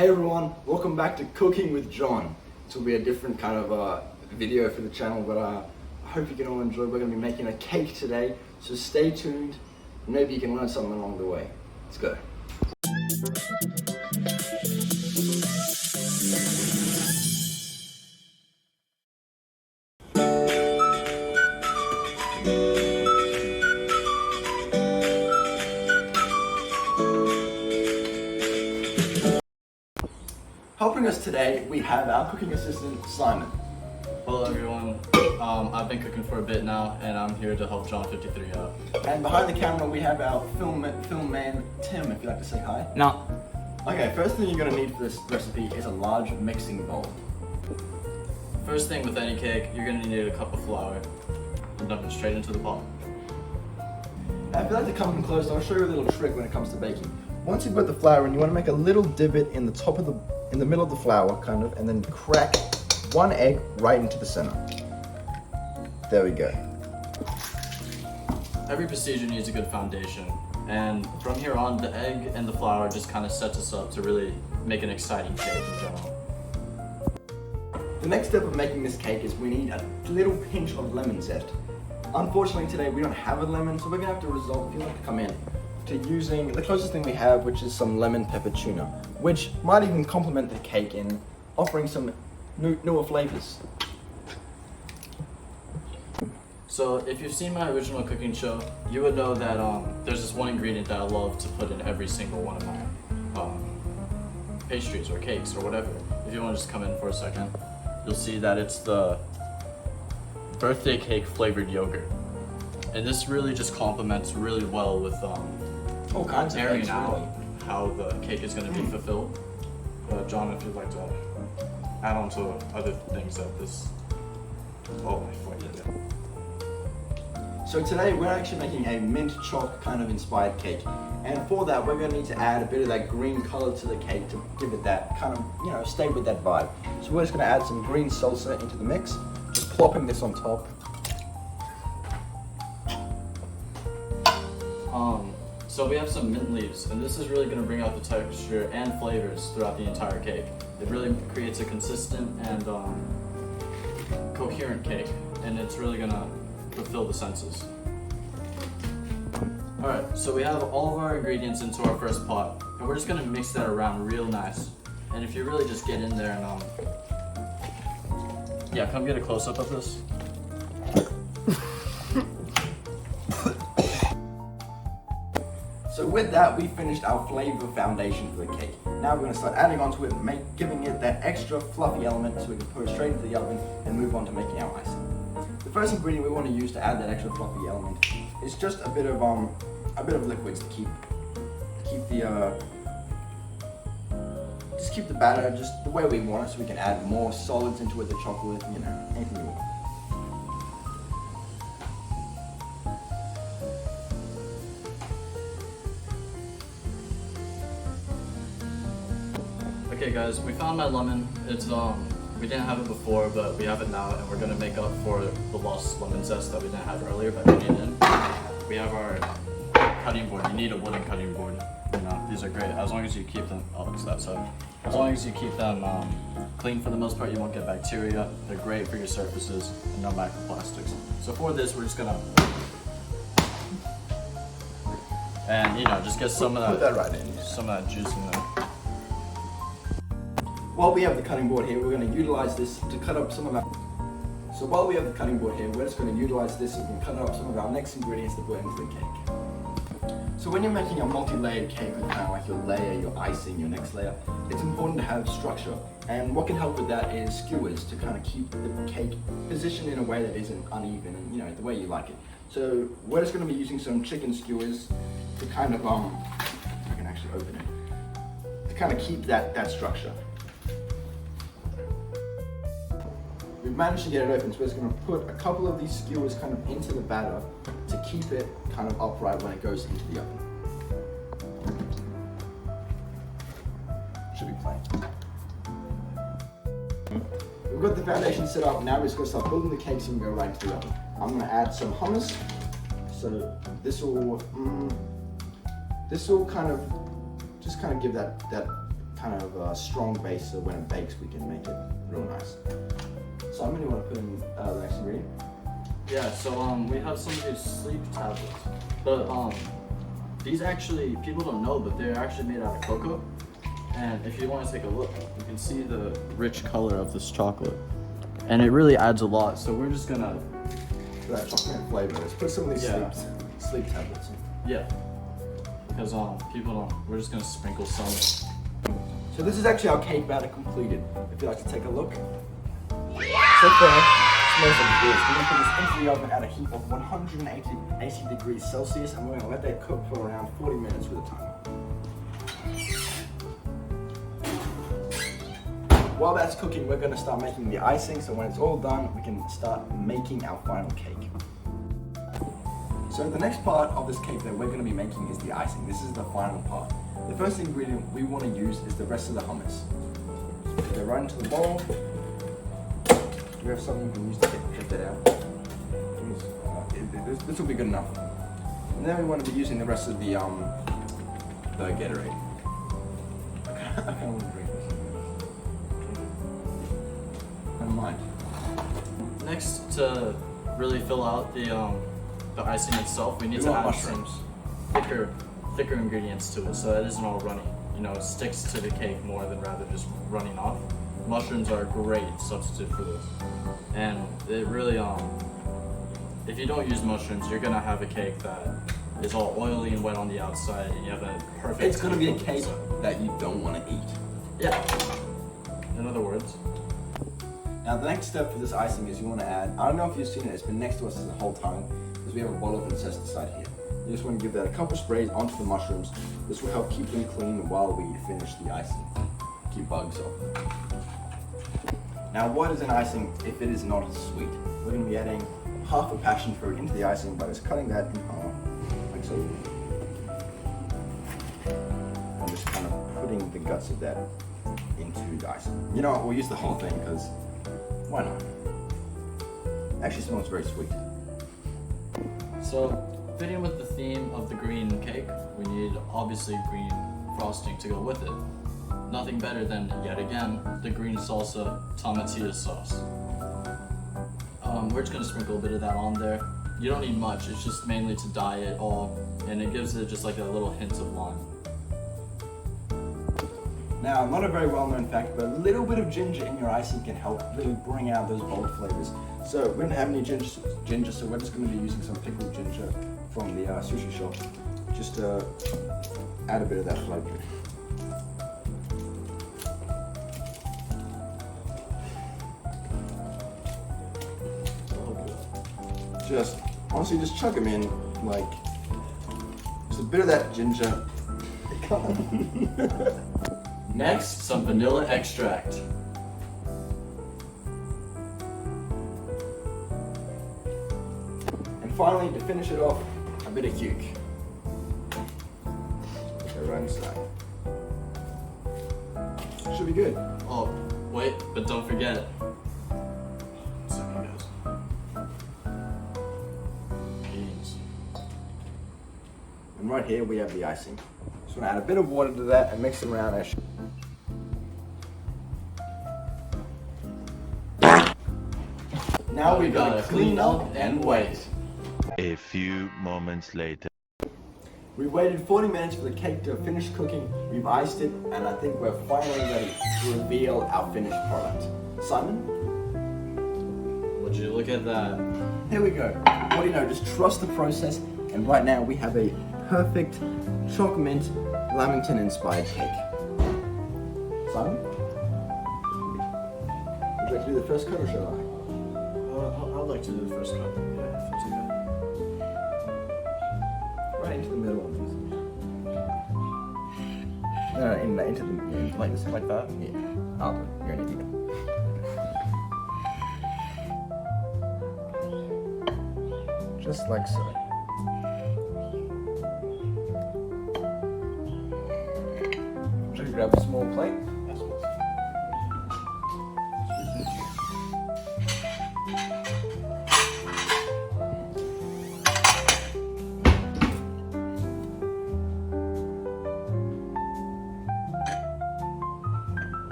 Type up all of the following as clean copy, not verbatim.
Hey everyone, welcome back to Cooking with John. This will be a different kind of video for the channel, but I hope you can all enjoy. We're going to be making a cake today, so stay tuned. Maybe you can learn something along the way. Let's go. Helping us today, we have our cooking assistant, Simon. Hello everyone, I've been cooking for a bit now and I'm here to help John 53 out. And behind the camera we have our film man, Tim, if you'd like to say hi. No. Okay, first thing you're going to need for this recipe is a large mixing bowl. First thing with any cake, you're going to need a cup of flour and dump it straight into the pot. Now, if you'd like to come in close, I'll show you a little trick when it comes to baking. Once you put the flour in, you want to make a little divot in the middle of the flour, kind of, and then crack one egg right into the center. There we go. Every procedure needs a good foundation, and from here on, the egg and the flour just kind of sets us up to really make an exciting cake in general. The next step of making this cake is we need a little pinch of lemon zest. Unfortunately today we don't have a lemon, so we're going to have to resort, if you'd like to come in, to using the closest thing we have, which is some lemon pepper tuna, which might even complement the cake in offering some newer flavors. So if you've seen my original cooking show, you would know that there's this one ingredient that I love to put in every single one of my pastries or cakes or whatever. If you want to just come in for a second, you'll see that it's the birthday cake flavored yogurt. And this really just complements really well with All kinds of airing things, out really. how the cake is going to be fulfilled. John, if you'd like to add on to other things that this... Oh, my foot. So today we're actually making a mint choc kind of inspired cake. And for that we're going to need to add a bit of that green color to the cake to give it that kind of, stay with that vibe. So we're just going to add some green salsa into the mix, just plopping this on top. So we have some mint leaves, and this is really going to bring out the texture and flavors throughout the entire cake. It really creates a consistent and coherent cake, and it's really going to fulfill the senses. Alright, so we have all of our ingredients into our first pot, and we're just going to mix that around real nice. And if you really just get in there and yeah, come get a close-up of this. So with that, we finished our flavor foundation for the cake. Now we're going to start adding onto it, giving it that extra fluffy element so we can put it straight into the oven and move on to making our icing. The first ingredient we want to use to add that extra fluffy element is just a bit of liquids to keep the batter just the way we want it, so we can add more solids into it, the chocolate, anything you want. Okay guys, we found my lemon. It's we didn't have it before, but we have it now, and we're gonna make up for the lost lemon zest that we didn't have earlier by putting it in. We have our cutting board. You need a wooden cutting board. These are great as long as you keep them. Oh, it's that side. As long as you keep them clean for the most part, you won't get bacteria. They're great for your surfaces and no microplastics. So for this, we're just gonna just get some of that. Put that right in. Some of that juice in there. While we have the cutting board here, we're going to utilize this to cut up some of our... So while we have the cutting board here, we're just going to utilize this so we can cut up some of our next ingredients to put into the cake. So when you're making a multi-layered cake with kind of like your layer, your icing, your next layer, it's important to have structure. And what can help with that is skewers to kind of keep the cake positioned in a way that isn't uneven and the way you like it. So we're just going to be using some chicken skewers to kind of, I can actually open it, to kind of keep that structure. We've managed to get it open, so we're just going to put a couple of these skewers kind of into the batter to keep it kind of upright when it goes into the oven. Should be plain. We've got the foundation set up, now we're just going to start building the cake so we can go right into the oven. I'm going to add some hummus, so this will kind of give that kind of strong base, so when it bakes, we can make it real nice. Simon, you want to put in the next ingredient? Yeah, so we have some of these sleep tablets, but these actually, people don't know, but they're actually made out of cocoa. And if you want to take a look, you can see the rich color of this chocolate, and it really adds a lot. So we're just gonna For that chocolate flavor, let's put some of these sleep tablets in. Yeah, because people don't. We're just gonna sprinkle some. So this is actually our cake batter completed. If you'd like to take a look. So far, it smells like this. We're going to put this into the oven at a heat of 180 degrees Celsius, and we're going to let that cook for around 40 minutes with a timer. While that's cooking, we're going to start making the icing, so when it's all done, we can start making our final cake. So the next part of this cake that we're going to be making is the icing. This is the final part. The first ingredient we want to use is the rest of the hummus. Put it right into the bowl. Do we have something we can use to get that out? This will be good enough. And then we want to be using the rest of the Gatorade. I kind of want to drink this. Never mind. Next, to really fill out the icing itself, we need to add mushrooms. some thicker ingredients to it, so it isn't all runny. You know, it sticks to the cake more than rather just running off. Mushrooms are a great substitute for this, and it really if you don't use mushrooms, you're gonna have a cake that is all oily and wet on the outside, and you have a perfect. It's gonna be a cake that you don't want to eat. Yeah. In other words. Now the next step for this icing is you want to add. I don't know if you've seen it. It's been next to us the whole time because we have a bottle of insecticide here. You just want to give that a couple sprays onto the mushrooms. This will help keep them clean while we finish the icing. Keep bugs off. Now, what is an icing if it is not sweet? We're going to be adding half a passion fruit into the icing by just cutting that in half, like so. And just kind of putting the guts of that into the icing. You know what, we'll use the whole thing because why not? Actually smells very sweet. So, fitting with the theme of the green cake, we need obviously green frosting to go with it. Nothing better than, yet again, the green salsa tomatillo sauce. We're just gonna sprinkle a bit of that on there. You don't need much, it's just mainly to dye it all, and it gives it just like a little hint of lime. Now, not a very well-known fact, but a little bit of ginger in your icing can help really bring out those bold flavors. So we don't have any ginger, so we're just gonna be using some pickled ginger from the sushi shop, just to add a bit of that flavor. Honestly, just chuck them in, like, just a bit of that ginger. Next, some vanilla extract. And finally, to finish it off, a bit of cuke. Put that right inside. Should be good. Oh, wait, but don't forget. And right here we have the icing. Just want to add a bit of water to that and mix it around. Now we gotta clean up and wait. A few moments later. We waited 40 minutes for the cake to finish cooking. We've iced it, and I think we're finally ready to reveal our finished product. Simon? Would you look at that? Here we go. What do you know? Just trust the process. And right now we have a perfect chocolate mint Lamington inspired cake. Simon? Would you like to do the first cut or shall I? I'd like to do the first cut. Yeah, if it's okay. Right into the middle of these. No, into the like this, like that. Yeah. I'll do it. You're an idiot. Just like so. Should we grab a small plate?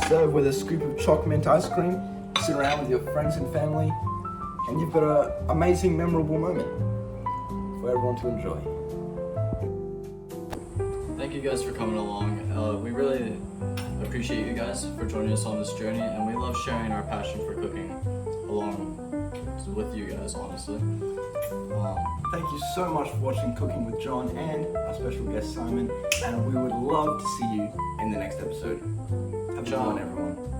serve with a scoop of choc mint ice cream, sit around with your friends and family, and you've got an amazing, memorable moment for everyone to enjoy. Thank you guys for coming along. We really appreciate you guys for joining us on this journey, and we love sharing our passion for cooking along with you guys, honestly. Thank you so much for watching Cooking with John and our special guest Simon, and we would love to see you in the next episode. Have a good one, everyone.